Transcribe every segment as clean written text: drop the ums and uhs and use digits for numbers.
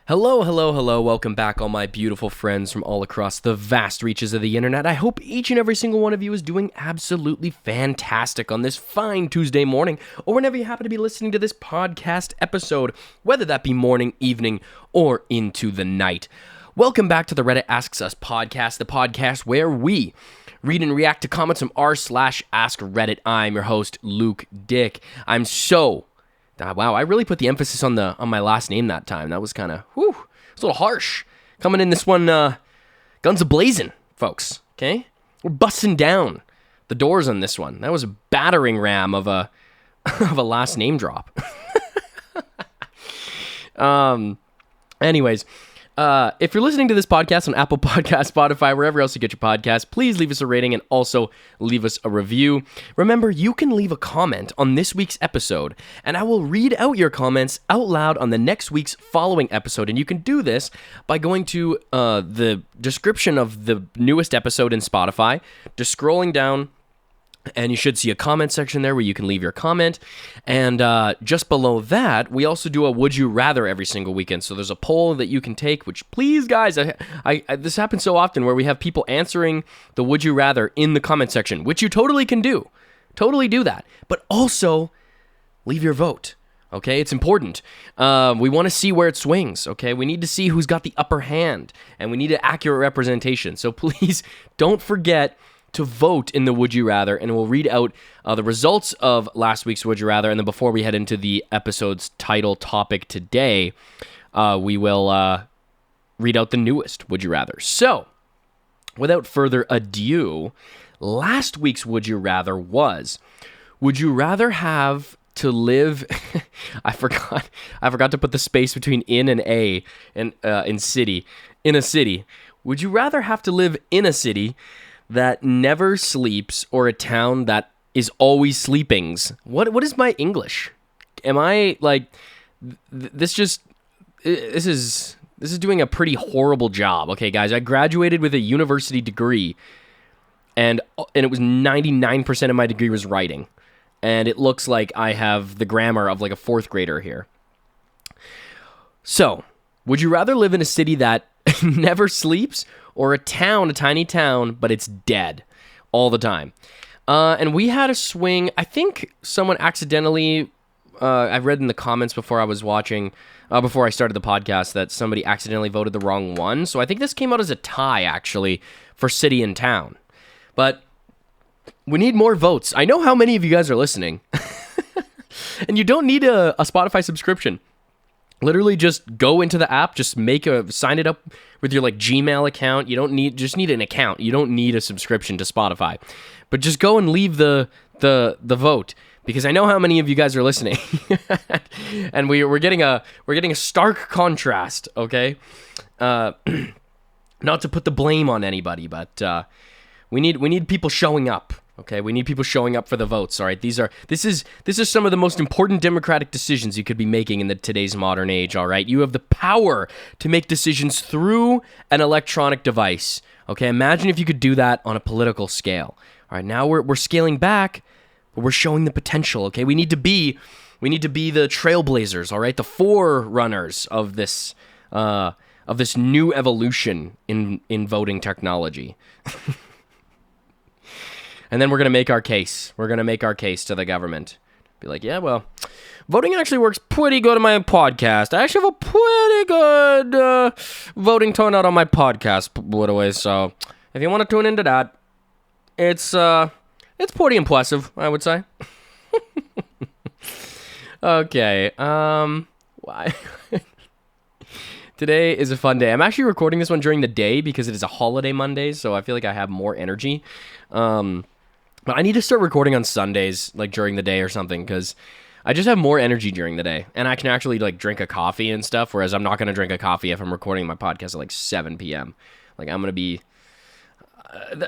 Hello, hello, hello. Welcome back, all my beautiful friends from all across the vast reaches of the internet. I hope each and every single one of you is doing absolutely fantastic on this fine Tuesday morning, or whenever you happen to be listening to this podcast episode, whether that be morning, evening, or into the night. Welcome back to the Reddit Asks Us podcast, the podcast where we read and react to comments from r/AskReddit. I'm your host, Luke Dick. Wow, I really put the emphasis on my last name that time. That was kind of, it's a little harsh. Coming in this one, guns a-blazing, folks, okay? We're busting down the doors on this one. That was a battering ram of a last name drop. Anyways, if you're listening to this podcast on Apple Podcasts, Spotify, wherever else you get your podcasts, please leave us a rating and also leave us a review. Remember, you can leave a comment on this week's episode, and I will read out your comments out loud on the next week's following episode. And you can do this by going to the description of the newest episode in Spotify, just scrolling down, and you should see a comment section there where you can leave your comment. And just below that, we also do a Would You Rather every single weekend. So there's a poll that you can take, which please, guys, this happens so often where we have people answering the Would You Rather in the comment section, which you totally can do. Totally do that. But also, leave your vote. Okay, it's important. We want to see where it swings, okay? We need to see who's got the upper hand, and we need an accurate representation. So please don't forget to vote in the Would You Rather, and we'll read out the results of last week's Would You Rather, and then before we head into the episode's title topic today, we will read out the newest Would You Rather. So, without further ado, last week's Would You Rather was, would you rather have to live, I forgot to put the space between in and a, and in a city. Would you rather have to live in a city that never sleeps, or a town that is always sleepings? What is my English? Am I like this is doing a pretty horrible job. Okay, guys, I graduated with a university degree, and it was 99% of my degree was writing, and it looks like I have the grammar of like a fourth grader here. So, would you rather live in a city that never sleeps, or a tiny town, but it's dead all the time? And we had a swing. I think someone accidentally, I've read in the comments before I was watching, before I started the podcast, that somebody accidentally voted the wrong one. So I think this came out as a tie, actually, for city and town. But we need more votes. I know how many of you guys are listening. And you don't need a Spotify subscription. Literally just go into the app, just sign it up with your like Gmail account. You don't just need an account. You don't need a subscription to Spotify. But just go and leave the vote, because I know how many of you guys are listening. And we're getting a stark contrast, okay? Not to put the blame on anybody, but we need people showing up. Okay, we need people showing up for the votes. All right, this is some of the most important democratic decisions you could be making in today's modern age. All right, you have the power to make decisions through an electronic device. Okay, imagine if you could do that on a political scale. All right, now we're scaling back, but we're showing the potential. Okay, we need to be the trailblazers. All right, the forerunners of this new evolution in voting technology. And then we're going to make our case. We're going to make our case to the government. Be like, yeah, well, voting actually works pretty good on my podcast. I actually have a pretty good voting turnout on my podcast, Woodaway. So if you want to tune into that, it's pretty impressive, I would say. Okay. Why? Today is a fun day. I'm actually recording this one during the day because it is a holiday Monday, so I feel like I have more energy. But I need to start recording on Sundays, like during the day or something, because I just have more energy during the day, and I can actually like drink a coffee and stuff, whereas I'm not going to drink a coffee if I'm recording my podcast at like 7 p.m. Like I'm going to be,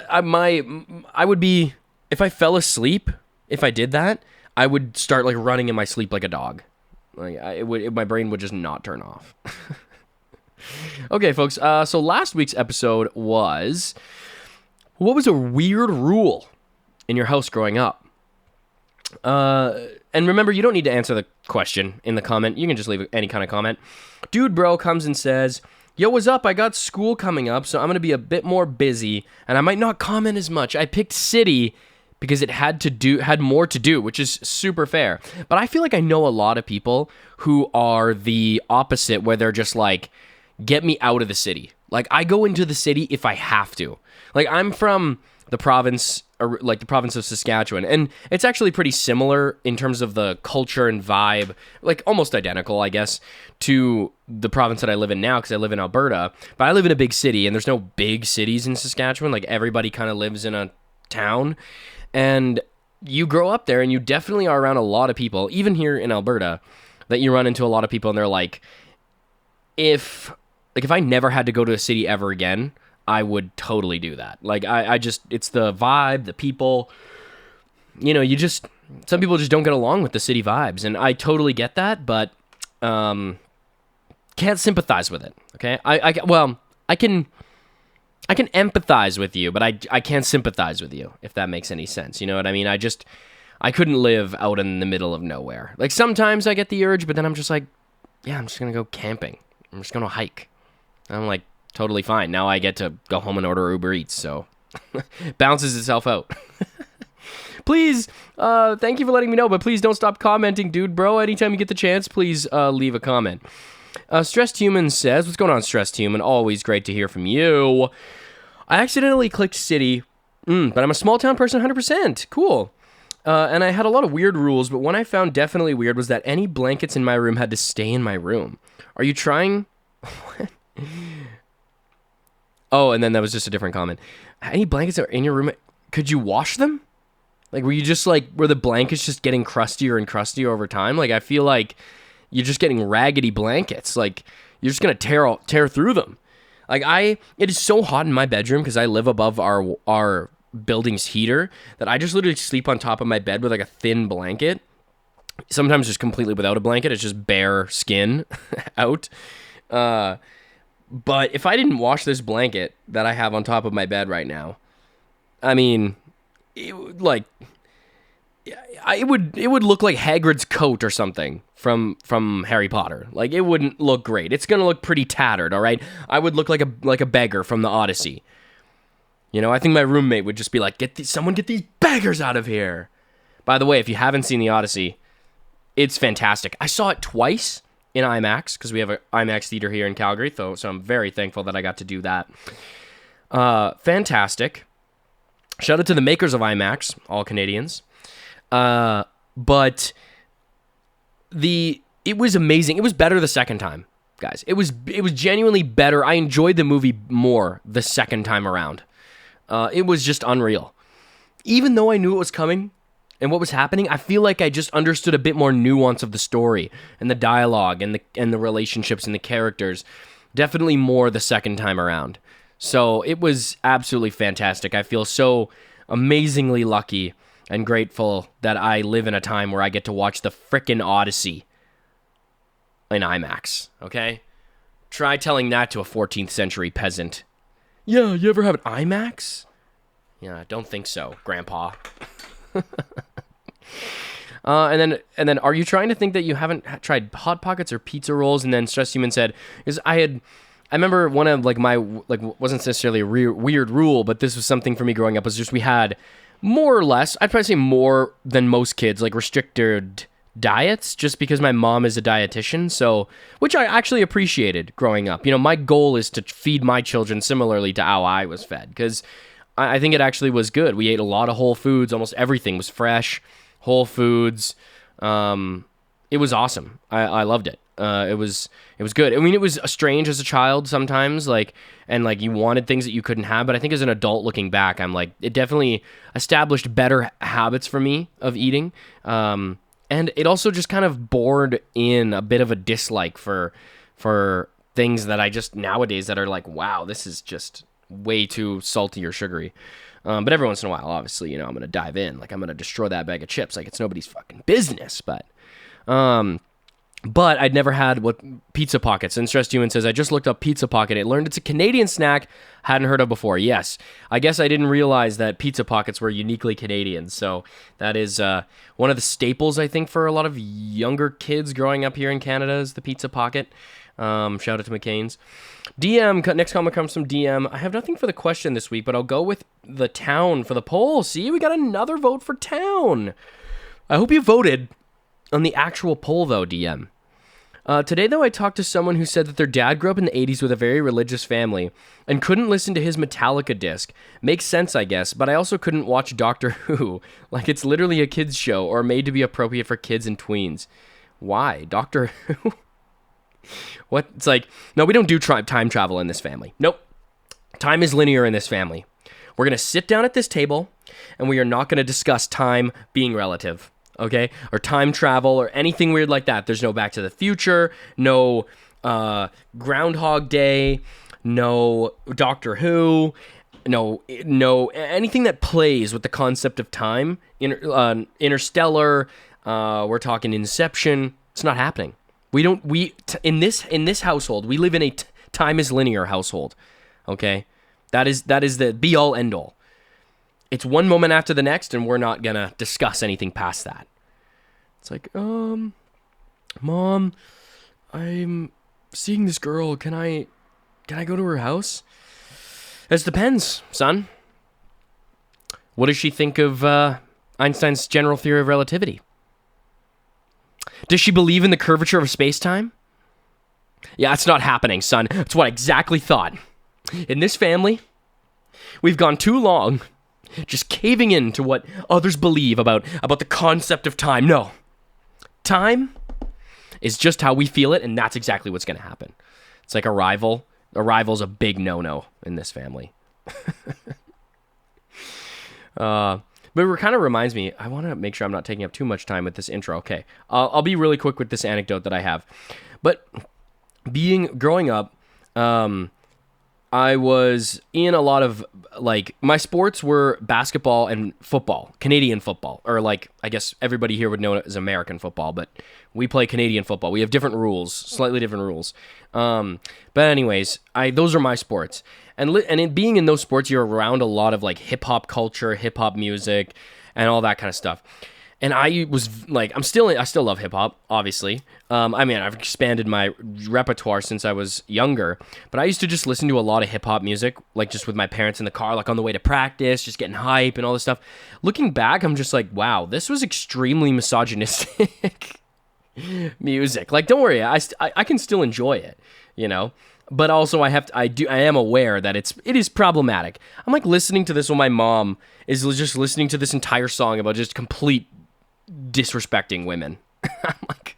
I would be, if I fell asleep, if I did that, I would start like running in my sleep like a dog. Like my brain would just not turn off. Okay, folks, so last week's episode was, what was a weird rule in your house growing up? And remember, you don't need to answer question in the comment. You can just leave any kind of comment. Dude Bro comes and says, yo, what's up? I got school coming up, so I'm going to be a bit more busy, and I might not comment as much. I picked city because it had more to do, which is super fair. But I feel like I know a lot of people who are the opposite, where they're just like, get me out of the city. Like, I go into the city if I have to. Like, I'm from the province, or like the province of Saskatchewan, and it's actually pretty similar in terms of the culture and vibe, like almost identical, I guess, to the province that I live in now, because I live in Alberta, but I live in a big city, and there's no big cities in Saskatchewan. Like, everybody kind of lives in a town, and you grow up there, and you definitely are around a lot of people, even here in Alberta, that you run into a lot of people, and they're like, if I never had to go to a city ever again, I would totally do that. Like, I just, it's the vibe, the people, you know, some people just don't get along with the city vibes, and I totally get that, but, can't sympathize with it, okay? I can empathize with you, but I can't sympathize with you, if that makes any sense, you know what I mean? I couldn't live out in the middle of nowhere. Like, sometimes I get the urge, but then I'm just like, yeah, I'm just gonna go camping. I'm just gonna hike. I'm like, totally fine. Now I get to go home and order Uber Eats, so balances itself out. Please, thank you for letting me know, but please don't stop commenting, dude, bro. Anytime you get the chance, please leave a comment. Stressed Human says, what's going on, Stressed Human? Always great to hear from you. I accidentally clicked city, but I'm a small town person 100%. Cool. And I had a lot of weird rules, but one I found definitely weird was that any blankets in my room had to stay in my room. Are you trying... Oh, and then that was just a different comment. Any blankets that are in your room, could you wash them? Like, were the blankets just getting crustier and crustier over time? Like, I feel like you're just getting raggedy blankets. Like, you're just gonna tear through them. Like, it is so hot in my bedroom because I live above our building's heater that I just literally sleep on top of my bed with like a thin blanket. Sometimes just completely without a blanket. It's just bare skin out. But if I didn't wash this blanket that I have on top of my bed right now, I mean, it would look like Hagrid's coat or something from Harry Potter. Like, it wouldn't look great. It's gonna look pretty tattered, all right? I would look like a beggar from the Odyssey. You know, I think my roommate would just be like, someone get these beggars out of here. By the way, if you haven't seen the Odyssey, it's fantastic. I saw it twice in IMAX, because we have an IMAX theater here in Calgary, so I'm very thankful that I got to do that. Fantastic. Shout out to the makers of IMAX, all Canadians. But it was amazing. It was better the second time, guys. It was genuinely better. I enjoyed the movie more the second time around. It was just unreal. Even though I knew it was coming and what was happening, I feel like I just understood a bit more nuance of the story and the dialogue and the relationships and the characters. Definitely more the second time around. So it was absolutely fantastic. I feel so amazingly lucky and grateful that I live in a time where I get to watch the frickin' Odyssey in IMAX, okay? Try telling that to a 14th century peasant. Yeah, you ever have an IMAX? Yeah, I don't think so, Grandpa. And then, are you trying to think that you haven't tried Hot Pockets or pizza rolls? And then Stress Human said, because I remember one of my wasn't necessarily a weird rule, but this was something for me growing up, was just we had more or less, I'd probably say more than most kids, like restricted diets, just because my mom is a dietitian, so, which I actually appreciated growing up. You know, my goal is to feed my children similarly to how I was fed, because I think it actually was good. We ate a lot of whole foods. Almost everything was fresh, whole foods. It was awesome. I loved it. It was good. I mean, it was strange as a child sometimes, and you wanted things that you couldn't have. But I think as an adult looking back, I'm like, it definitely established better habits for me of eating. And it also just kind of bored in a bit of a dislike for things that I just nowadays that are like, wow, this is just way too salty or sugary. But every once in a while, obviously, you know, I'm going to dive in. Like, I'm going to destroy that bag of chips like it's nobody's fucking business. But But I'd never had what Pizza Pockets. And Stressed Human says, I just looked up Pizza Pocket. It learned it's a Canadian snack. Hadn't heard of before. Yes. I guess I didn't realize that Pizza Pockets were uniquely Canadian. So that is one of the staples, I think, for a lot of younger kids growing up here in Canada is the Pizza Pocket. Shout out to McCain's. DM, next comment comes from DM. I have nothing for the question this week, but I'll go with the town for the poll. See, we got another vote for town. I hope you voted on the actual poll, though, DM. Today, though, I talked to someone who said that their dad grew up in the 80s with a very religious family and couldn't listen to his Metallica disc. Makes sense, I guess, but I also couldn't watch Doctor Who, like it's literally a kid's show or made to be appropriate for kids and tweens. Why? Doctor Who? What? It's like, no, we don't do time travel in this family. Nope. Time is linear in this family. We're going to sit down at this table, and we are not going to discuss time being relative. Okay, or time travel or anything weird like that. There's no Back to the Future, no Groundhog Day, no Doctor Who, no anything that plays with the concept of time. Interstellar, we're talking Inception. It's not happening. In this household, we live in a time is linear household. Okay, that is the be all end all. It's one moment after the next, and we're not gonna discuss anything past that. It's like, Mom, I'm seeing this girl. Can I go to her house? This depends, son. What does she think of Einstein's general theory of relativity? Does she believe in the curvature of space-time? Yeah, it's not happening, son. That's what I exactly thought. In this family, we've gone too long just caving in to what others believe about the concept of time. No. Time is just how we feel it, and that's exactly what's going to happen. It's like Arrival. Arrival's a big no-no in this family. But it kind of reminds me, I want to make sure I'm not taking up too much time with this intro. Okay, I'll be really quick with this anecdote that I have. But growing up, I was in a lot of, like, my sports were basketball and football, Canadian football, or like, I guess everybody here would know it as American football, but we play Canadian football. We have different rules, slightly different rules. But anyways, those are my sports. And in being in those sports, you're around a lot of like hip hop culture, hip hop music, and all that kind of stuff. And I was like, I still love hip hop, obviously. I mean, I've expanded my repertoire since I was younger, but I used to just listen to a lot of hip hop music, like just with my parents in the car, like on the way to practice, just getting hype and all this stuff. Looking back, I'm just like, wow, this was extremely misogynistic music. Like, don't worry, I can still enjoy it, you know. But also, I am aware that it is problematic. I'm like listening to this when my mom is just listening to this entire song about just complete disrespecting women. I'm like,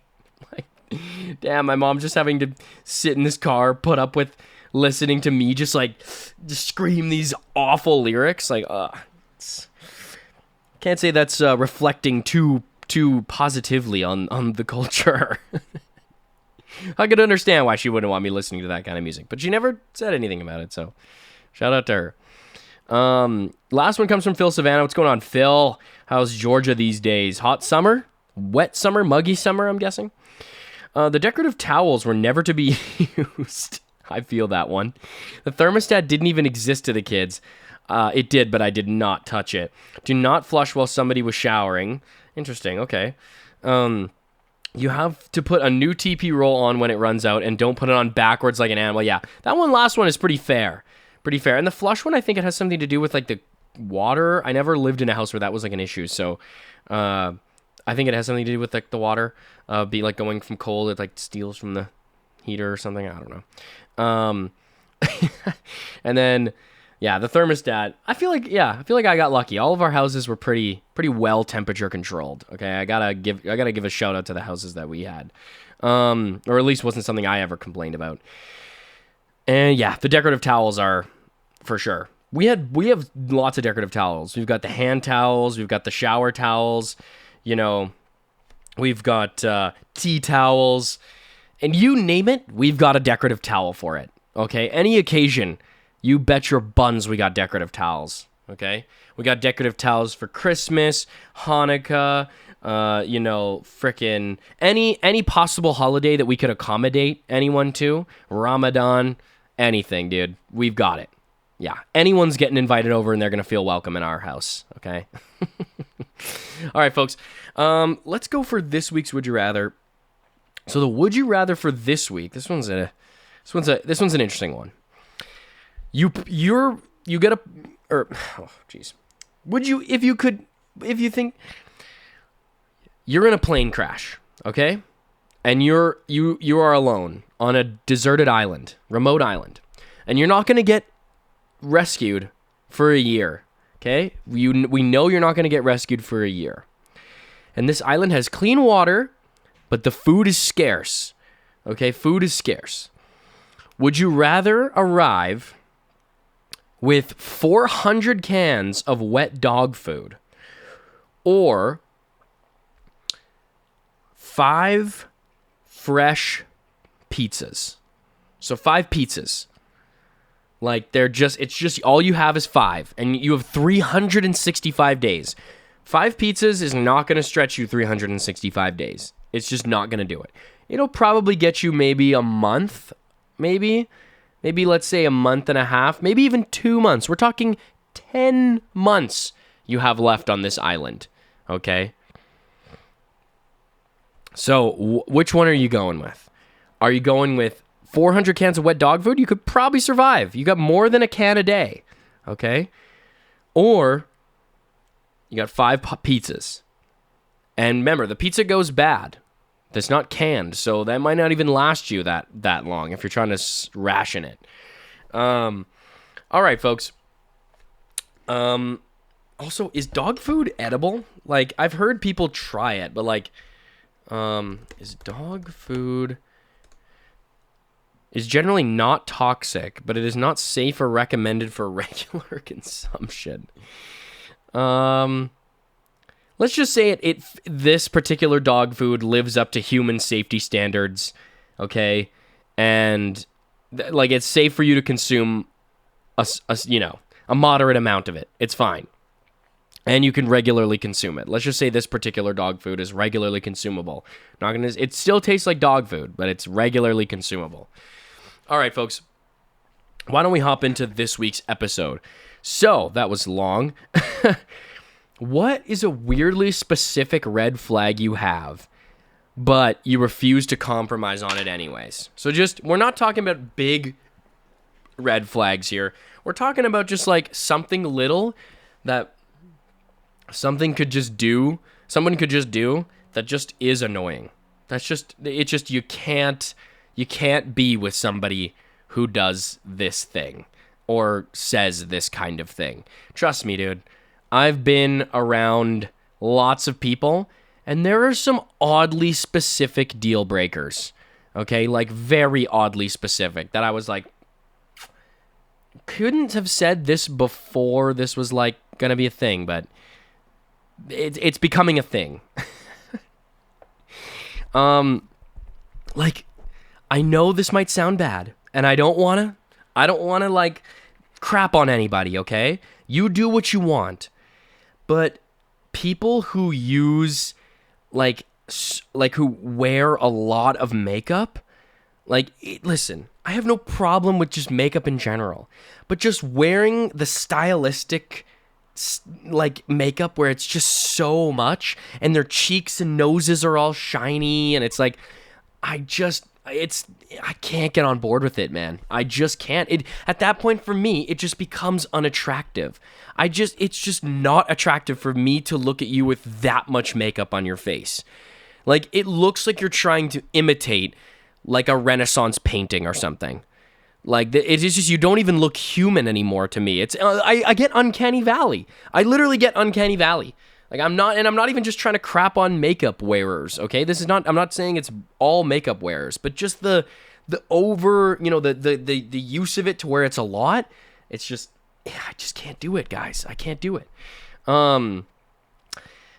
damn, my mom's just having to sit in this car, put up with listening to me just scream these awful lyrics. Like, can't say that's reflecting too positively on the culture. I could understand why she wouldn't want me listening to that kind of music, but she never said anything about it, so shout out to her. Last one comes from Phil Savannah. What's going on, Phil? How's Georgia these days? Hot summer? Wet summer? Muggy summer, I'm guessing? The decorative towels were never to be used. I feel that one. The thermostat didn't even exist to the kids. It did, but I did not touch it. Do not flush while somebody was showering. Interesting, okay. You have to put a new TP roll on when it runs out, and don't put it on backwards like an animal. Yeah, that last one is pretty fair. Pretty fair. And the flush one, I think it has something to do with like the water. I never lived in a house where that was like an issue, so I think it has something to do with like the water be like going from cold, it like steals from the heater or something. I don't know. And then yeah, the thermostat. I feel like I got lucky. All of our houses were pretty well temperature controlled. Okay, I gotta give a shout out to the houses that we had, or at least wasn't something I ever complained about. And yeah, the decorative towels are for sure. We have lots of decorative towels. We've got the hand towels. We've got the shower towels. You know, we've got tea towels, and you name it, we've got a decorative towel for it. Okay, any occasion, you bet your buns we got decorative towels. Okay, we got decorative towels for Christmas, Hanukkah, frickin' any possible holiday that we could accommodate anyone to, Ramadan, anything, dude. We've got it. Yeah, anyone's getting invited over and they're going to feel welcome in our house, okay? All right, folks. Let's go for this week's Would You Rather. So the Would You Rather for this week, this one's an interesting one. Would you, if you think you're in a plane crash, okay? And you are alone on a deserted island, remote island, and you're not going to get rescued for a year, okay? We know you're not going to get rescued for a year. And this island has clean water, but the food is scarce, okay? Food is scarce. Would you rather arrive with 400 cans of wet dog food or 5 fresh pizzas? So 5 pizzas. Like it's just all you have is 5 and you have 365 days. 5 pizzas is not going to stretch you 365 days. It's just not going to do it. It'll probably get you maybe a month, maybe let's say a month and a half, maybe even 2 months. We're talking 10 months you have left on this island, okay? So which one are you going with? Are you going with 400 cans of wet dog food? You could probably survive. You got more than a can a day, okay? Or you got 5 pizzas. And remember, the pizza goes bad. That's not canned, so that might not even last you that long if you're trying to ration it. All right, folks. Also, is dog food edible? Like, I've heard people try it, but like, is dog food is generally not toxic, but it is not safe or recommended for regular consumption. Let's just say this particular dog food lives up to human safety standards, okay? And like it's safe for you to consume a moderate amount of it. It's fine. And you can regularly consume it. Let's just say this particular dog food is regularly consumable. It still tastes like dog food, but it's regularly consumable. All right, folks. Why don't we hop into this week's episode? So, that was long. What is a weirdly specific red flag you have, but you refuse to compromise on it anyways? So we're not talking about big red flags here. We're talking about just like something little that someone could just do that just is annoying. You can't be with somebody who does this thing or says this kind of thing. Trust me, dude. I've been around lots of people, and there are some oddly specific deal breakers, okay? Like, very oddly specific, that I was like, couldn't have said this before this was, like, gonna be a thing, but it's becoming a thing. Like, I know this might sound bad, and I don't wanna, like, crap on anybody, okay? You do what you want. But people who use, like who wear a lot of makeup, listen, I have no problem with just makeup in general. But just wearing the stylistic, like, makeup where it's just so much, and their cheeks and noses are all shiny, and it's like, I can't get on board with it, man. I just can't. At that point, for me, it just becomes unattractive. It's just not attractive for me to look at you with that much makeup on your face. Like, it looks like you're trying to imitate, like, a Renaissance painting or something. Like, it's just, you don't even look human anymore to me. I get uncanny valley. I literally get uncanny valley. Like, I'm not even just trying to crap on makeup wearers, okay? I'm not saying it's all makeup wearers, but just the over, the use of it to where it's a lot. It's just, I just can't do it, guys. I can't do it.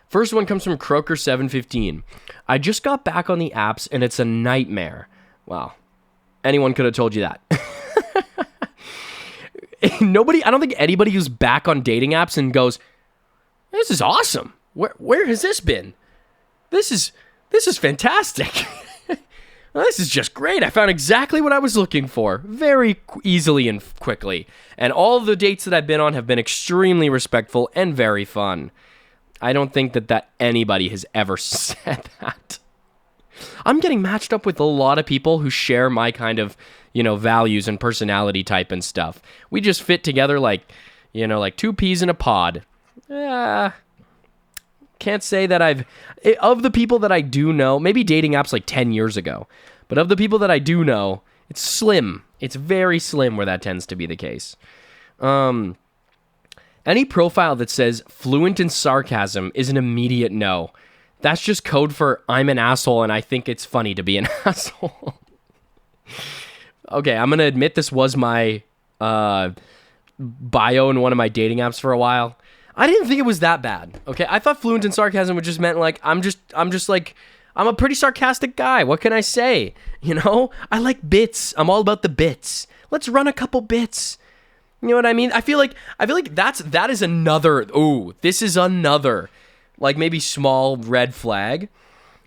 First one comes from Croker715. I just got back on the apps and it's a nightmare. Wow. Anyone could have told you that. I don't think anybody who's back on dating apps and goes, this is awesome. Where has this been? this is fantastic. Well, this is just great. I found exactly what I was looking for very easily and quickly. And all the dates that I've been on have been extremely respectful and very fun. I don't think that anybody has ever said that. I'm getting matched up with a lot of people who share my kind of, values and personality type and stuff. We just fit together like two peas in a pod. Can't say that of the people that I do know, maybe dating apps like 10 years ago, but of the people that I do know, it's slim. It's very slim where that tends to be the case. Any profile that says fluent in sarcasm is an immediate no. That's just code for I'm an asshole and I think it's funny to be an asshole. Okay, I'm going to admit this was my bio in one of my dating apps for a while. I didn't think it was that bad. Okay, I thought fluent in sarcasm would just meant like I'm a pretty sarcastic guy. What can I say? I like bits. I'm all about the bits. Let's run a couple bits. You know what I mean? I feel like that is another. This is another, like maybe small red flag.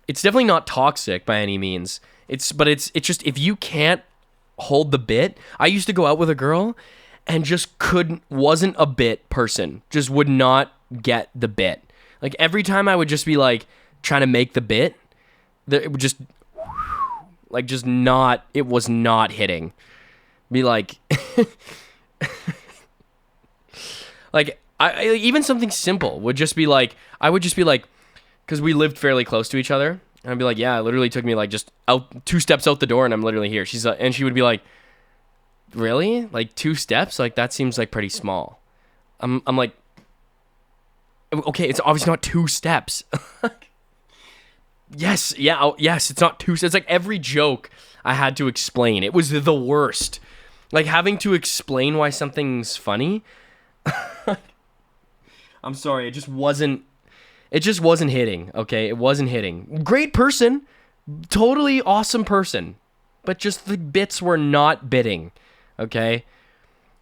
It's definitely not toxic by any means. It's just if you can't hold the bit. I used to go out with a girl and just wasn't a bit person. Just would not get the bit. Like every time I would just be like trying to make the bit, it would just it was not hitting. Be like, like I even something simple would just be like, I would just be like, because we lived fairly close to each other, and I'd be like, yeah, it literally took me like just out 2 steps out the door, and I'm literally here. And she would be like, really? Like 2 steps? Like that seems like pretty small. I'm like, okay, it's obviously not 2 steps. Yes, it's not 2 steps. It's like every joke I had to explain. It was the worst. Like having to explain why something's funny. I'm sorry, it just wasn't hitting, okay? It wasn't hitting. Great person, totally awesome person, but just the bits were not bitting, okay?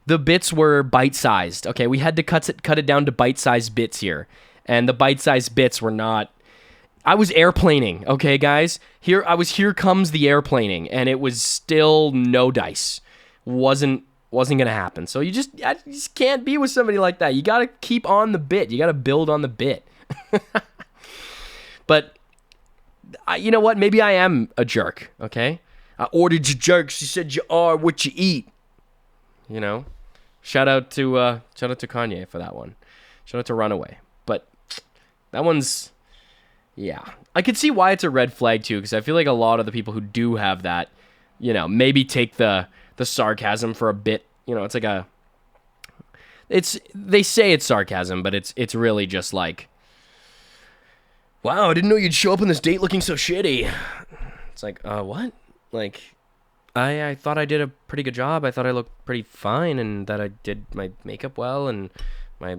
The bits were bite-sized, okay? We had to cut it down to bite-sized bits here, and the bite-sized bits were not. I was airplaning, okay, guys? Here comes the airplaning, and it was still no dice. Wasn't gonna happen. So you just can't be with somebody like that. You gotta keep on the bit. You gotta build on the bit. But you know what? Maybe I am a jerk. Okay, I ordered you jerks. She said you are what you eat. Shout out to Kanye for that one. Shout out to Runaway. But that one's, yeah. I could see why it's a red flag too, because I feel like a lot of the people who do have that, maybe take the sarcasm for a bit. It's like they say it's sarcasm, but it's really just like, wow, I didn't know you'd show up on this date looking so shitty. It's like, what? Like, I thought I did a pretty good job. I thought I looked pretty fine, and that I did my makeup well, and I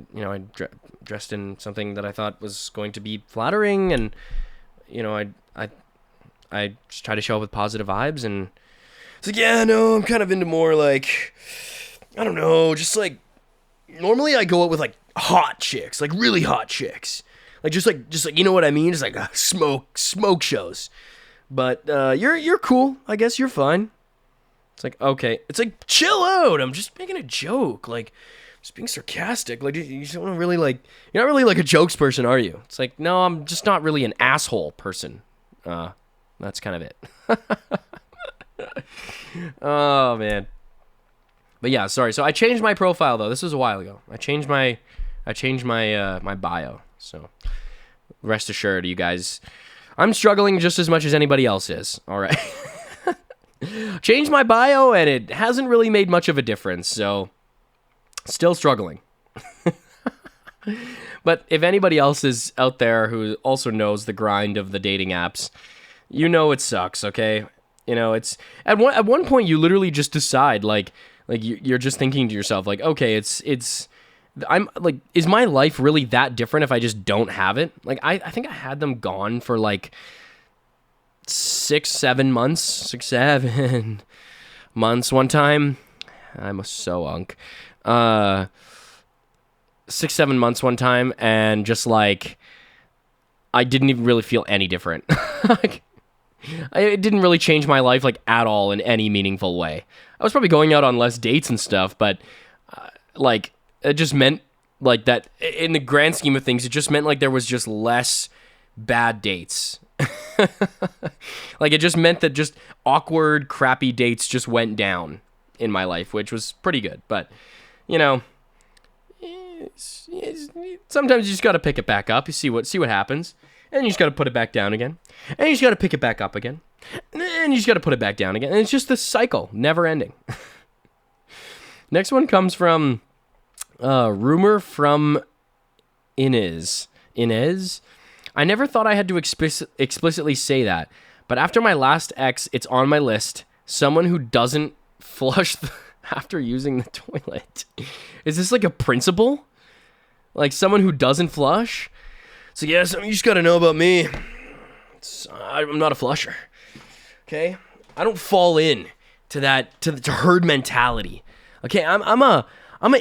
dressed in something that I thought was going to be flattering, and I just try to show up with positive vibes, and it's like, yeah, no, I'm kind of into more like, I don't know, just like, normally I go out with like hot chicks, like really hot chicks, like just like you know what I mean, just like smoke shows. But you're cool, I guess you're fine. It's like, okay, it's like, chill out. I'm just making a joke, like just being sarcastic. Like you don't really like, you're not really like a jokes person, are you? It's like, no, I'm just not really an asshole person. That's kind of it. Oh man. But yeah, sorry. So I changed my profile though. This was a while ago. I changed my my bio. So rest assured, you guys, I'm struggling just as much as anybody else is. All right. Changed my bio and it hasn't really made much of a difference. So still struggling. But if anybody else is out there who also knows the grind of the dating apps, it sucks, okay? It's at one point you literally just decide like you're just thinking to yourself like, okay, I'm like, is my life really that different if I just don't have it? Like I think I had them gone for like 6-7 months one time. I'm so unk. 6-7 months one time, and just like I didn't even really feel any different. Like, it didn't really change my life like at all in any meaningful way. I was probably going out on less dates and stuff, but like it just meant like that in the grand scheme of things, it just meant like there was just less bad dates. Like it just meant that just awkward, crappy dates just went down in my life, which was pretty good. But, you know, sometimes you just got to pick it back up. You see what happens. And you just got to put it back down again. And you just got to pick it back up again. And you just got to put it back down again. And it's just this cycle, never ending. Next one comes from rumor from Inez. I never thought I had to explicitly say that, but after my last ex, it's on my list. Someone who doesn't flush after using the toilet. Is this like a principle? Like someone who doesn't flush? So yeah, something you just gotta know about me. I'm not a flusher. Okay? I don't fall in to that to herd mentality. Okay, I'm an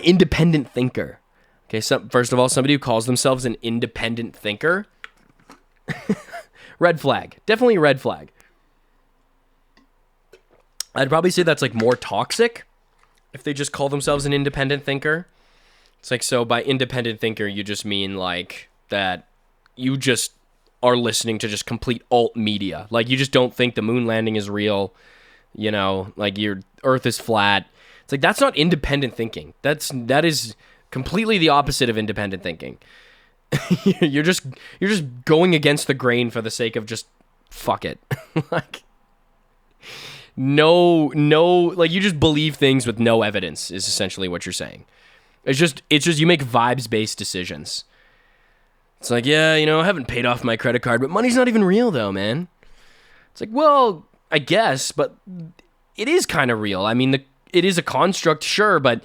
independent thinker. Okay, so first of all, somebody who calls themselves an independent thinker. Red flag. Definitely a red flag. I'd probably say that's like more toxic if they just call themselves an independent thinker. It's like, so by independent thinker, you just mean like that you just are listening to just complete alt media. Like you just don't think the moon landing is real. You know, like your earth is flat. It's like, that's not independent thinking. That is completely the opposite of independent thinking. You're just going against the grain for the sake of just fuck it. Like no, like you just believe things with no evidence is essentially what you're saying. It's just you make vibes based decisions. It's like, yeah, you know, I haven't paid off my credit card, but money's not even real though, man. It's like, well, I guess, but it is kind of real. I mean, it is a construct, sure, but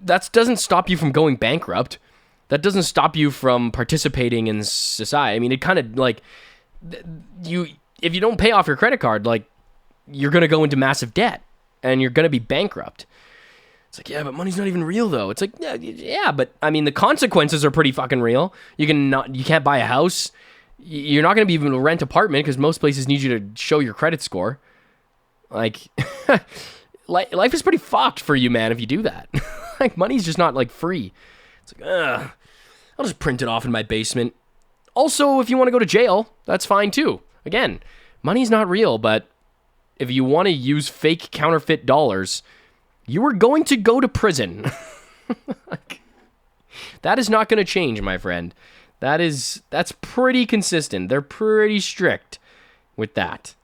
that doesn't stop you from going bankrupt. That doesn't stop you from participating in society. I mean, it kind of like if you don't pay off your credit card, like you're going to go into massive debt and you're going to be bankrupt. It's like, yeah, but money's not even real though. It's like, yeah, but I mean, the consequences are pretty fucking real. You can't buy a house. You're not going to be able to rent an apartment because most places need you to show your credit score. Like, life is pretty fucked for you, man, if you do that. Like, money's just not like free. It's like, I'll just print it off in my basement. Also, if you want to go to jail, that's fine too. Again, money's not real, but if you want to use fake counterfeit dollars, you are going to go to prison. Like, that is not going to change, my friend. That's pretty consistent. They're pretty strict with that.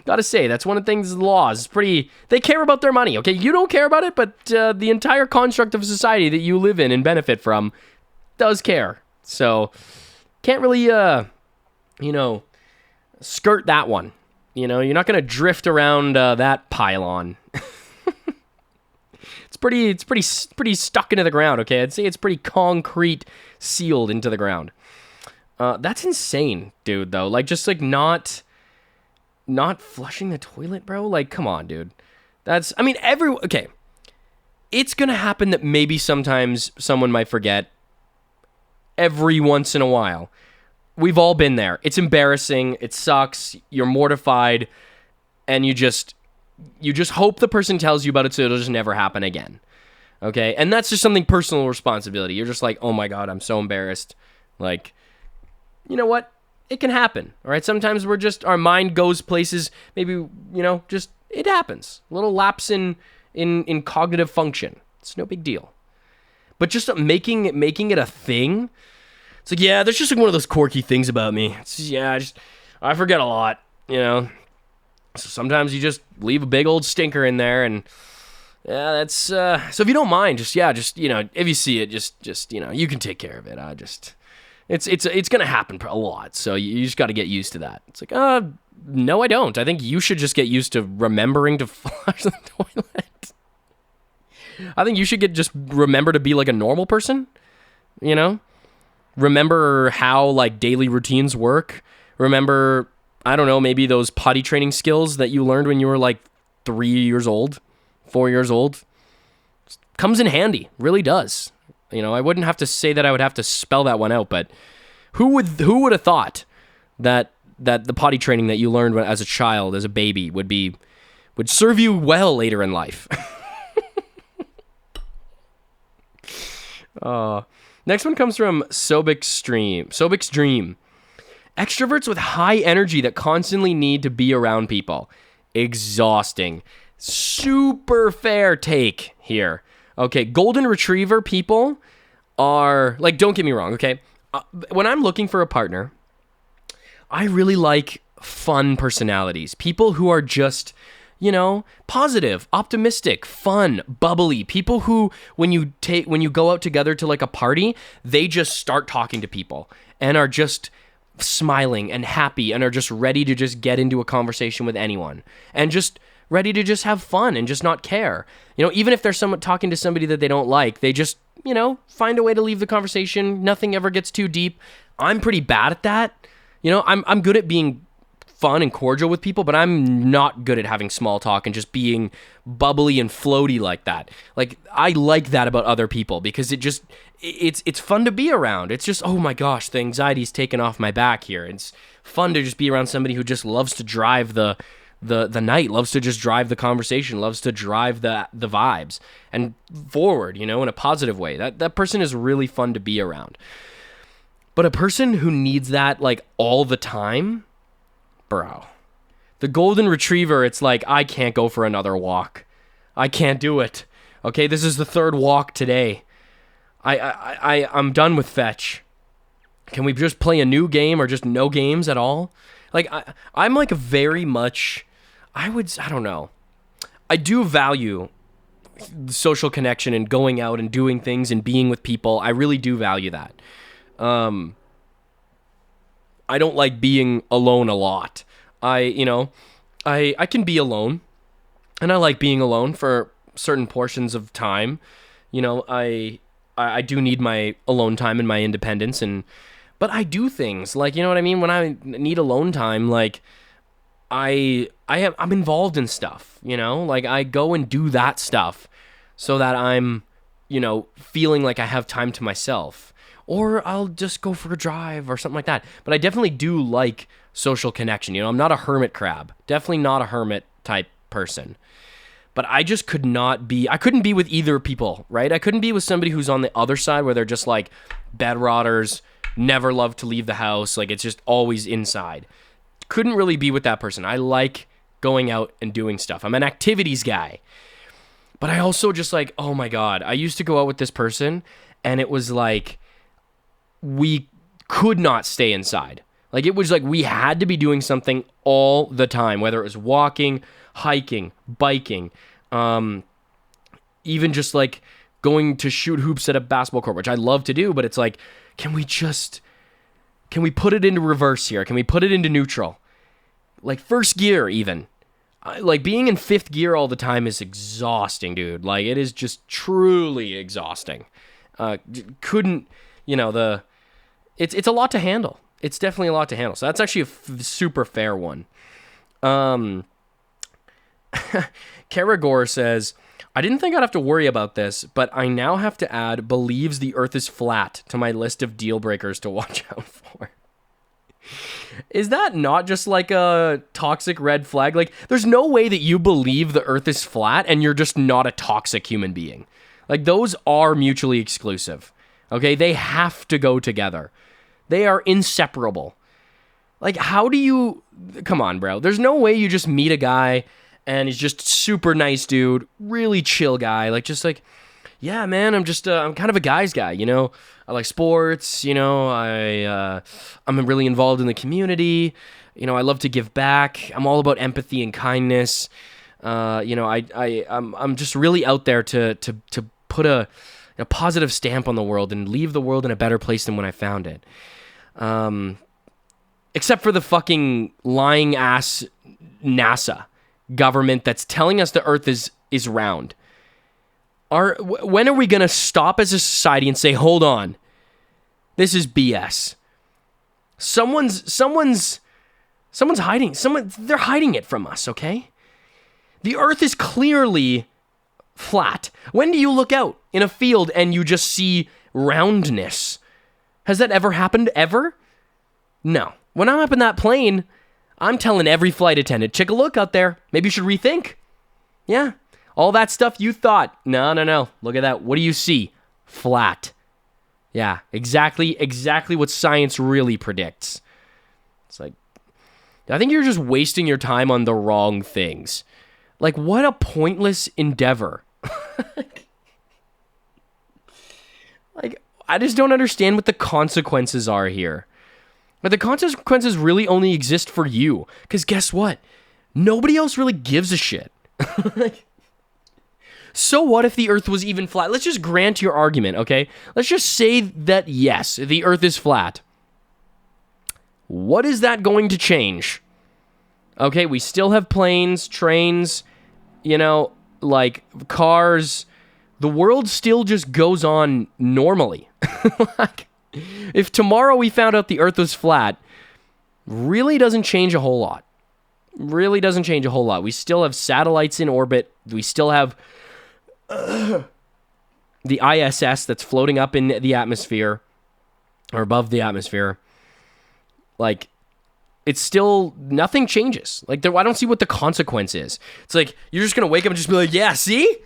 Gotta say, that's one of the things, the laws, they care about their money, okay? You don't care about it, but the entire construct of society that you live in and benefit from does care. So, can't really, skirt that one. You know, you're not gonna drift around that pylon. It's pretty stuck into the ground, okay? I'd say it's pretty concrete sealed into the ground. That's insane, dude, though. Like, just like not flushing the toilet, bro? Like, come on, dude. Okay. It's gonna happen that maybe sometimes someone might forget every once in a while. We've all been there. It's embarrassing. It sucks. You're mortified. And you just hope the person tells you about it so it'll just never happen again. Okay? And that's just something personal responsibility. You're just like, oh my God, I'm so embarrassed. Like, you know what? It can happen, all right? Sometimes our mind goes places, maybe, just, it happens. A little lapse in cognitive function. It's no big deal. But just making it a thing, it's like, yeah, there's just like one of those quirky things about me. I forget a lot, So sometimes you just leave a big old stinker in there, and yeah, that's, so if you don't mind, if you see it, just you can take care of it. It's gonna happen a lot, so you just got to get used to that. It's like, no, I don't. I think you should just get used to remembering to flush the toilet. I think you should just remember to be like a normal person, Remember how like daily routines work. Remember, I don't know, maybe those potty training skills that you learned when you were like 3 years old, 4 years old. Comes in handy, really does. I wouldn't have to say that I would have to spell that one out, but who would have thought that the potty training that you learned as a child, as a baby, would serve you well later in life? Next one comes from Sobik's Dream. Extroverts with high energy that constantly need to be around people. Exhausting. Super fair take here. Okay, golden retriever people are, like, don't get me wrong, okay? When I'm looking for a partner, I really like fun personalities. People who are just, positive, optimistic, fun, bubbly. People who, when you go out together to like a party, they just start talking to people and are just smiling and happy and are just ready to just get into a conversation with anyone and just ready to just have fun and just not care. Even if there's someone talking to somebody that they don't like, they just, find a way to leave the conversation. Nothing ever gets too deep. I'm pretty bad at that. I'm good at being fun and cordial with people, but I'm not good at having small talk and just being bubbly and floaty like that. Like, I like that about other people because it's fun to be around. It's just, oh my gosh, the anxiety's taken off my back here. It's fun to just be around somebody who just loves to drive the night, loves to just drive the conversation, loves to drive the vibes and forward, in a positive way. That person is really fun to be around. But a person who needs that like all the time, bro. The golden retriever, it's like, I can't go for another walk. I can't do it. Okay, this is the third walk today. I'm done with fetch. Can we just play a new game or just no games at all? Like, I'm like a very much, I don't know. I do value social connection and going out and doing things and being with people. I really do value that. I don't like being alone a lot. I can be alone, and I like being alone for certain portions of time. I do need my alone time and my independence, but I do things like, what I mean? When I need alone time, like I'm involved in stuff, like I go and do that stuff so that I'm, feeling like I have time to myself. Or I'll just go for a drive or something like that. But I definitely do like social connection. I'm not a hermit crab. Definitely not a hermit type person. But I just couldn't be with either people, right? I couldn't be with somebody who's on the other side where they're just like bed rotters, never love to leave the house. Like, it's just always inside. Couldn't really be with that person. I like going out and doing stuff. I'm an activities guy. But I also just like, oh my God, I used to go out with this person and it was like, we could not stay inside. Like, it was like we had to be doing something all the time, whether it was walking, hiking, biking, even just like going to shoot hoops at a basketball court, which I love to do, but it's like, can we put it into reverse here? Can we put it into neutral? Like first gear even. Like being in fifth gear all the time is exhausting, dude. Like, it is just truly exhausting. It's a lot to handle. It's definitely a lot to handle. So that's actually a super fair one. Karagor says, I didn't think I'd have to worry about this, but I now have to add believes the earth is flat to my list of deal breakers to watch out for. Is that not just like a toxic red flag? Like, there's no way that you believe the earth is flat and you're just not a toxic human being. Like, those are mutually exclusive. Okay, they have to go together. They are inseparable. Like, how do you... Come on, bro. There's no way you just meet a guy and he's just super nice dude, really chill guy. Like, just like, yeah, man, I'm kind of a guy's guy, I like sports, I'm really involved in the community. I love to give back. I'm all about empathy and kindness. I'm just really out there to put a positive stamp on the world and leave the world in a better place than when I found it. Except for the fucking lying ass NASA government that's telling us the earth is round. When are we going to stop as a society and say, hold on, this is BS? Someone's hiding. They're hiding it from us, okay? The earth is clearly flat. When do you look out in a field and you just see roundness. Has that ever happened ever? No. When I'm up in that plane, I'm telling every flight attendant, take a look out there. Maybe you should rethink. Yeah. All that stuff you thought. No. Look at that. What do you see? Flat. Yeah, exactly what science really predicts. It's like, I think you're just wasting your time on the wrong things. Like, what a pointless endeavor. Like, I just don't understand what the consequences are here. But the consequences really only exist for you. Because guess what? Nobody else really gives a shit. So what if the Earth was even flat? Let's just grant your argument, okay? Let's just say that, yes, the Earth is flat. What is that going to change? Okay, we still have planes, trains, like cars. The world still just goes on normally. Like, if tomorrow we found out the Earth was flat, really doesn't change a whole lot. Really doesn't change a whole lot. We still have satellites in orbit. We still have the ISS that's floating up in the atmosphere or above the atmosphere. Like, it's still, nothing changes. Like, I don't see what the consequence is. It's like, you're just going to wake up and just be like, yeah, see?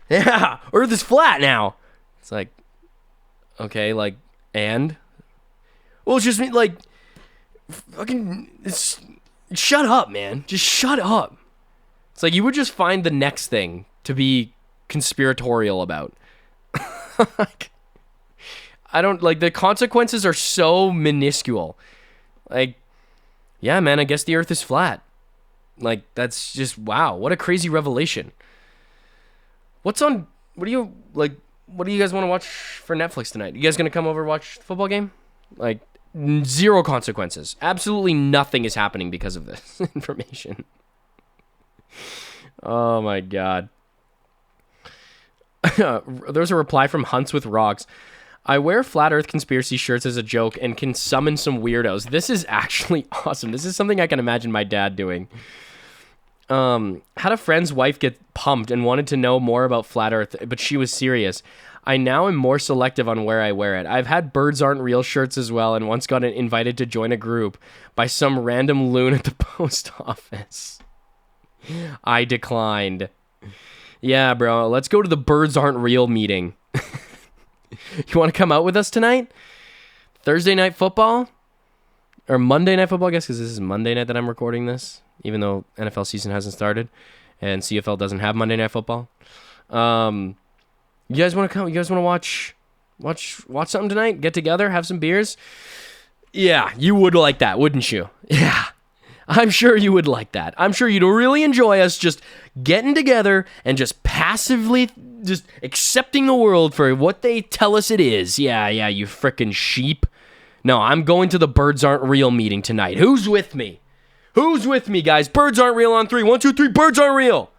Yeah, Earth is flat now. It's like, okay, like, and? Well, it's just, like, fucking, shut up, man. Just shut up. It's like, you would just find the next thing to be conspiratorial about. Like, I don't, like, the consequences are so minuscule. Like, yeah, man, I guess the Earth is flat. Like, that's just, wow, what a crazy revelation. What do you guys want to watch for Netflix tonight? You guys gonna come over and watch the football game? Like, zero consequences. Absolutely nothing is happening because of this information. Oh my god. There's a reply from Hunts with Rocks. I wear flat earth conspiracy shirts as a joke and can summon some weirdos. This is actually awesome. This is something I can imagine my dad doing. Had a friend's wife get pumped and wanted to know more about flat earth, but she was serious. I now am more selective on where I wear it. I've had birds aren't real shirts as well, and once got invited to join a group by some random loon at the post office. I declined. Yeah, bro, let's go to the birds aren't real meeting. You want to come out with us tonight? Thursday night football? Or Monday night football, I guess, because this is Monday night that I'm recording this, even though NFL season hasn't started and CFL doesn't have Monday night football. You guys want to come? You guys want to watch something tonight? Get together, have some beers? Yeah, you would like that, wouldn't you? Yeah, I'm sure you would like that. I'm sure you'd really enjoy us just getting together and just passively just accepting the world for what they tell us it is. Yeah, you frickin' sheep. No, I'm going to the Birds Aren't Real meeting tonight. Who's with me? Who's with me, guys? Birds aren't real on 3. 1, 2, 3, birds aren't real.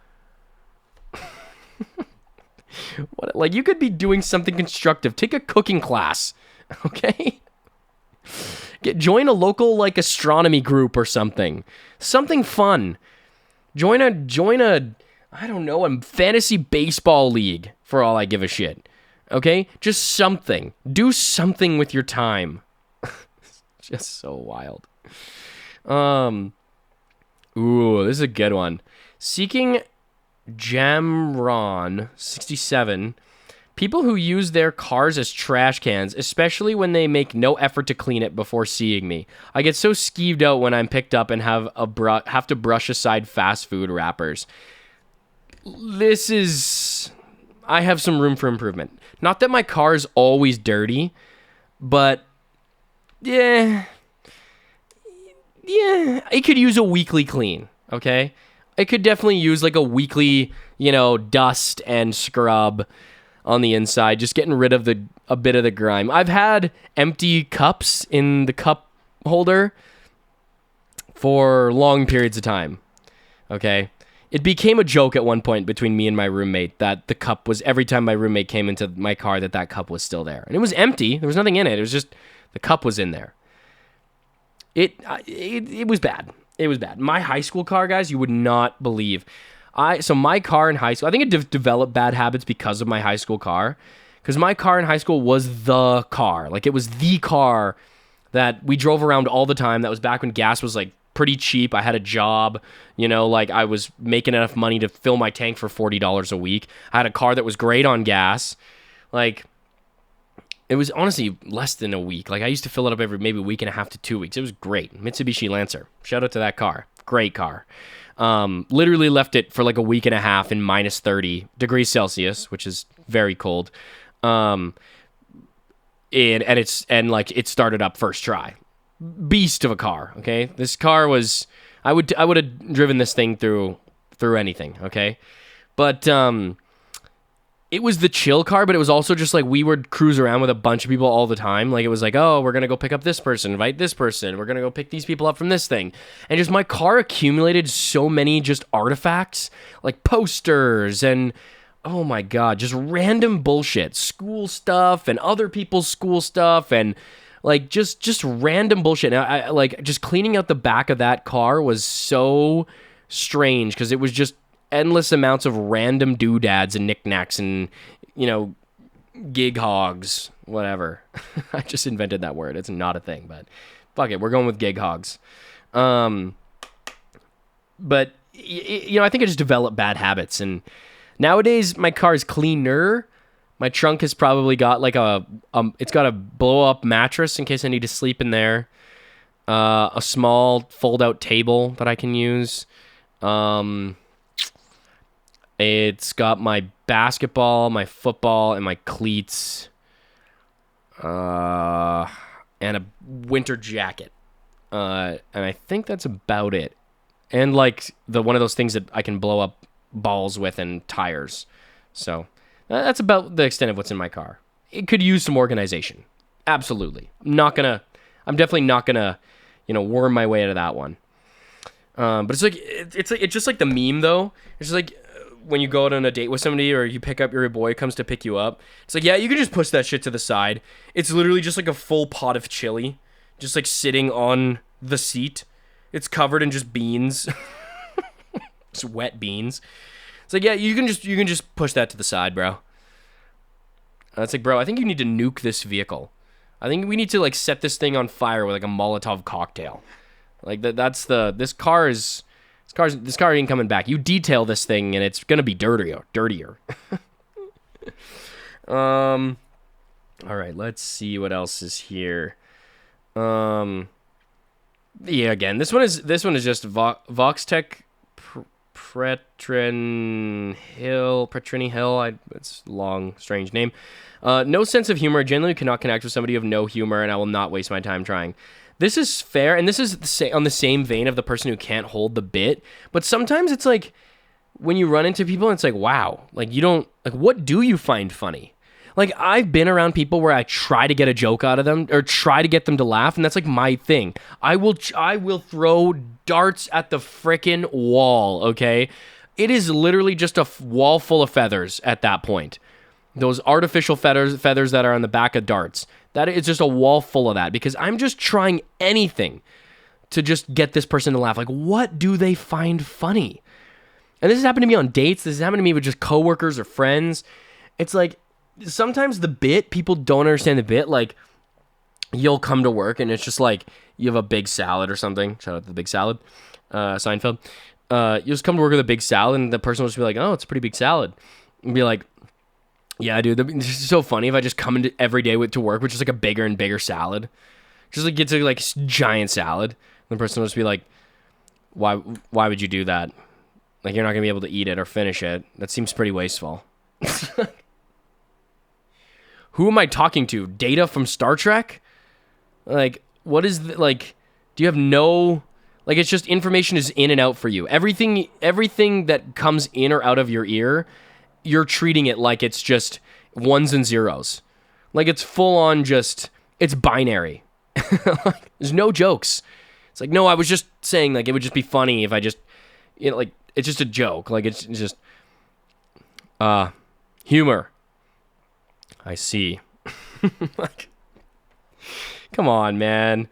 What, like, you could be doing something constructive. Take a cooking class, okay? Join a local, like, astronomy group or something. Something fun. Join a I don't know, a fantasy baseball league, for all I give a shit. Okay? Just something. Do something with your time. Just so wild. Ooh, this is a good one. Seeking Jamron 67. People who use their cars as trash cans, especially when they make no effort to clean it before seeing me. I get so skeeved out when I'm picked up and have to brush aside fast food wrappers. I have some room for improvement. Not that my car is always dirty, but yeah, it could use a weekly clean, okay? It could definitely use like a weekly, dust and scrub on the inside, just getting rid of a bit of the grime. I've had empty cups in the cup holder for long periods of time, okay? It became a joke at one point between me and my roommate that the cup was, every time my roommate came into my car, that cup was still there. And it was empty. There was nothing in it. It was just, the cup was in there. It was bad. It was bad. My high school car, guys, you would not believe. So my car in high school, I think it developed bad habits because of my high school car. Because my car in high school was the car. Like, it was the car that we drove around all the time. That was back when gas was, like, pretty cheap. I had a job, like, I was making enough money to fill my tank for $40 a week. I had a car that was great on gas. Like, it was honestly less than a week. Like, I used to fill it up every maybe a week and a half to 2 weeks. It was great. Mitsubishi Lancer. Shout out to that car. Great car. Literally left it for like a week and a half in minus 30 degrees Celsius, which is very cold. It started up first try. Beast of a car. Okay, this car was. I would have driven this thing through anything. Okay, but it was the chill car, but it was also just like we would cruise around with a bunch of people all the time. Like, it was like, oh, we're going to go pick up this person, invite this person. We're going to go pick these people up from this thing. And just my car accumulated so many just artifacts, like posters and, oh my God, just random bullshit, school stuff and other people's school stuff and like just random bullshit. And I like just cleaning out the back of that car was so strange because it was just endless amounts of random doodads and knickknacks and, gig hogs, whatever. I just invented that word. It's not a thing, but fuck it. We're going with gig hogs. But, I think I just developed bad habits. And nowadays, my car is cleaner. My trunk has probably got like it's got a blow-up mattress in case I need to sleep in there. A small fold-out table that I can use. It's got my basketball, my football, and my cleats, and a winter jacket. And I think that's about it. And like one of those things that I can blow up balls with and tires. So that's about the extent of what's in my car. It could use some organization. Absolutely. I'm definitely not gonna, worm my way out of that one. But it's just like the meme though. It's just like when you go out on a date with somebody or you pick up your boy comes to pick you up. It's like, yeah, you can just push that shit to the side. It's literally just like a full pot of chili, just like sitting on the seat. It's covered in just beans, just wet beans. It's like, yeah, you can just push that to the side, bro. It's like, bro, I think you need to nuke this vehicle. I think we need to like set this thing on fire with like a Molotov cocktail. Like this car ain't coming back. You detail this thing and it's gonna be dirtier. All right, let's see what else is here. Yeah, again, this one is just Voxtech Pretrin Hill. It's a long, strange name. No sense of humor. Generally cannot connect with somebody of no humor, and I will not waste my time trying. This is fair, and this is on the same vein of the person who can't hold the bit. But sometimes it's like when you run into people, and it's like, wow, like you don't like. What do you find funny? Like, I've been around people where I try to get a joke out of them or try to get them to laugh, and that's like my thing. I will throw darts at the frickin' wall. Okay, it is literally just a wall full of feathers at that point. Those artificial feathers that are on the back of darts. That is just a wall full of that because I'm just trying anything to just get this person to laugh. Like, what do they find funny? And this has happened to me on dates. This has happened to me with just coworkers or friends. It's like sometimes the bit, people don't understand the bit. Like, you'll come to work and it's just like you have a big salad or something. Shout out to the big salad, Seinfeld. You just come to work with a big salad and the person will just be like, oh, it's a pretty big salad. And be like, yeah, dude, this is so funny if I just come into every day to work with just like a bigger and bigger salad. Just like get to like giant salad. And the person will just be like, why would you do that? Like, you're not going to be able to eat it or finish it. That seems pretty wasteful. Who am I talking to? Data from Star Trek? Like, what is like, do you have no, like, it's just information is in and out for you. Everything that comes in or out of your ear, you're treating it like it's just ones and zeros. Like, it's full on just, it's binary. Like, there's no jokes. It's like, no, I was just saying, like, it would just be funny if I just, like, it's just a joke. Like, it's just, humor. I see. Like, come on, man.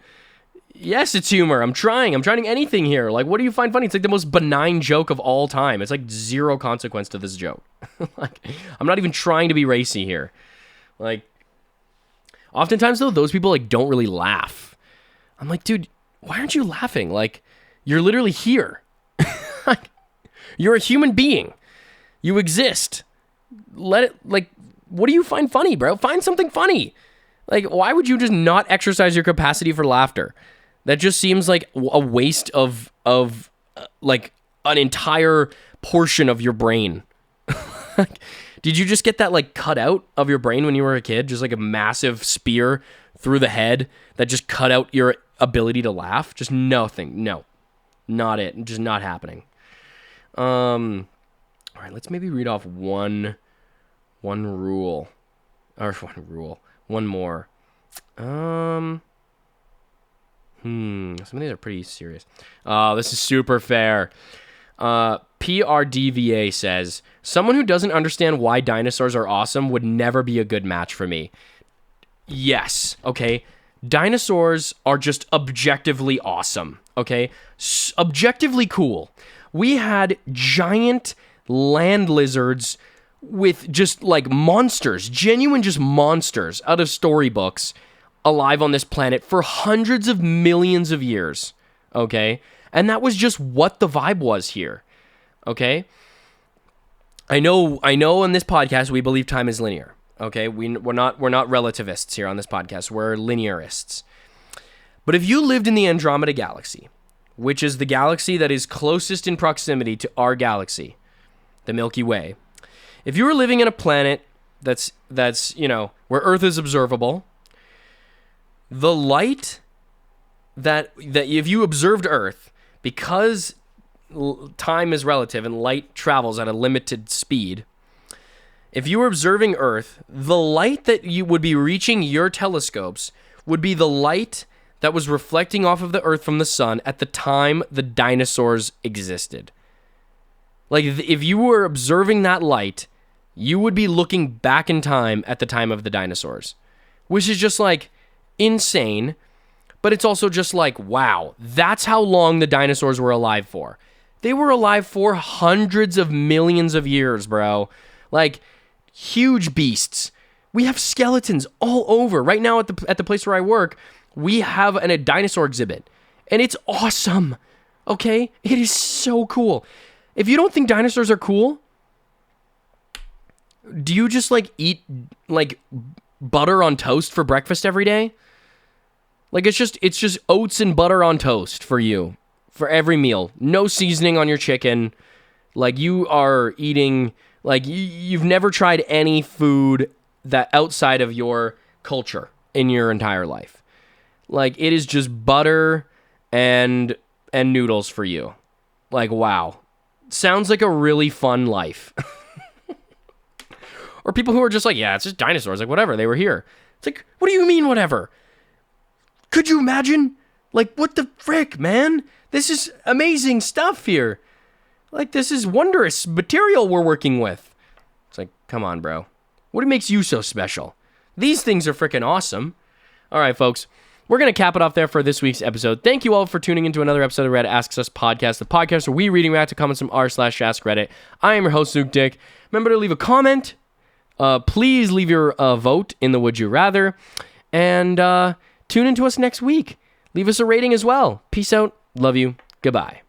Yes, it's humor. I'm trying anything here. Like, what do you find funny? It's like the most benign joke of all time. It's like zero consequence to this joke. Like, I'm not even trying to be racy here. Like, oftentimes, though, those people, like, don't really laugh. I'm like, dude, why aren't you laughing? Like, you're literally here. Like, you're a human being. You exist. Let it, like, what do you find funny, bro? Find something funny. Like, why would you just not exercise your capacity for laughter? That just seems like a waste of like, an entire portion of your brain. Did you just get that, like, cut out of your brain when you were a kid? Just like a massive spear through the head that just cut out your ability to laugh? Just nothing. No. Not it. Just not happening. All right, let's maybe read off one rule. Or one more. Some of these are pretty serious. This is super fair. PRDVA says, someone who doesn't understand why dinosaurs are awesome would never be a good match for me. Yes, okay? Dinosaurs are just objectively awesome, okay? Objectively cool. We had giant land lizards with just, like, monsters, genuine just monsters out of storybooks alive on this planet for hundreds of millions of years, okay? And that was just what the vibe was here, okay? I know in this podcast we believe time is linear, okay? We're not relativists here on this podcast. We're linearists. But if you lived in the Andromeda Galaxy, which is the galaxy that is closest in proximity to our galaxy, the Milky Way, if you were living in a planet that's where Earth is observable, the light that if you observed Earth, because time is relative and light travels at a limited speed, if you were observing Earth, the light that you would be reaching your telescopes would be the light that was reflecting off of the Earth from the sun at the time the dinosaurs existed. Like, if you were observing that light, you would be looking back in time at the time of the dinosaurs, which is just, like, insane. But it's also just like, wow, that's how long the dinosaurs were alive for. They were alive for hundreds of millions of years, bro. Like, huge beasts. We have skeletons all over. Right now at the place where I work, we have a dinosaur exhibit. And it's awesome. Okay? It is so cool. If you don't think dinosaurs are cool, do you just, like, eat, like, butter on toast for breakfast every day? Like, it's just oats and butter on toast for you for every meal. No seasoning on your chicken. Like, you are eating, like, you've never tried any food that outside of your culture in your entire life. Like, it is just butter and noodles for you. Like, wow. Sounds like a really fun life. Or people who are just like, yeah, it's just dinosaurs. Like, whatever, they were here. It's like, what do you mean, whatever? Could you imagine? Like, what the frick, man? This is amazing stuff here. Like, this is wondrous material we're working with. It's like, come on, bro. What makes you so special? These things are freaking awesome. All right, folks. We're going to cap it off there for this week's episode. Thank you all for tuning into another episode of Reddit Asks Us Podcast, the podcast where we read and react to comments from r/AskReddit. I am your host, Luke Dick. Remember to leave a comment. Please leave your vote in the Would You Rather. And tune into us next week. Leave us a rating as well. Peace out. Love you. Goodbye.